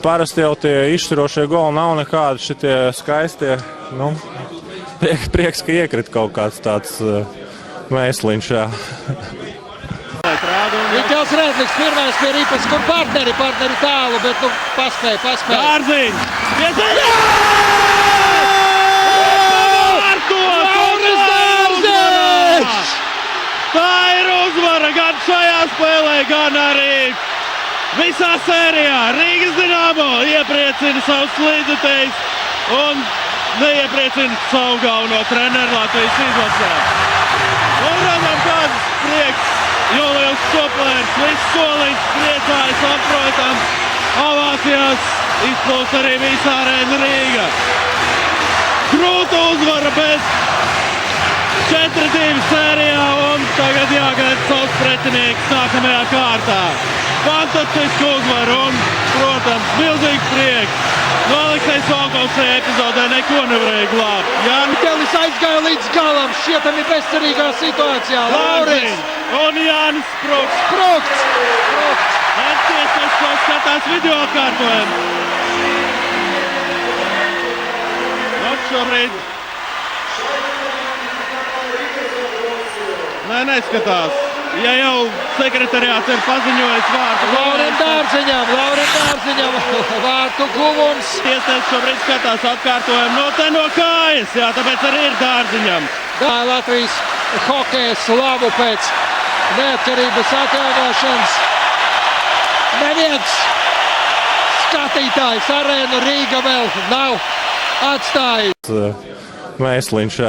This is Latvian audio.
parasti jau tie izšķirošie goli nav nekādi šitie skaistie. Nu, prieks, ka iekrita kaut kāds tāds mēsliņš. Mikls Rēzniks pirmais pie ripas, kur partneri tālu, bet paspēja. Dārziņš! Lauris Dārziņš! Tā ir uzvara gan šajā spēlē, gan arī visā sērijā. Rīgas Dinamo iepriecina savus līdzekļus un neiepriecina savu galveno treneru Latvijas izlasē. Un redzam, kāds prieks Julijs Soplērs, viss soliņš priecājas, saprotam, ovācijās izplūst arī visā arēna Rīga. Grūta uzvara, bet 4-2 sērijā un tagad jāgaida savs pretinieks nākamajā kārtā. Fantastiski uzvara un, protams, milzīgs prieks. No Aleksejs Volkovs šajā epizodē neko nevarēja glābt. Mikls aizgāja līdz galam, šķietami bezcerīgā situācijā. Lauris un Jānis Sprugts. Attiecas, ko skatās video atkārtojumu. Šobrīd neskatās. Ja jau sekretariāts ir paziņojis vārtu Laurim Dārziņam vārtu guvums. Tiesnesis šobrīd skatās atkārtojumu no kājas, jā, tāpēc arī ir Dārziņam. Latvijas hokeja slavu pēc neatkarības atjaunošanas. Neviens skatītājs arēnu Rīga vēl nav atstājis. Mēsliņš.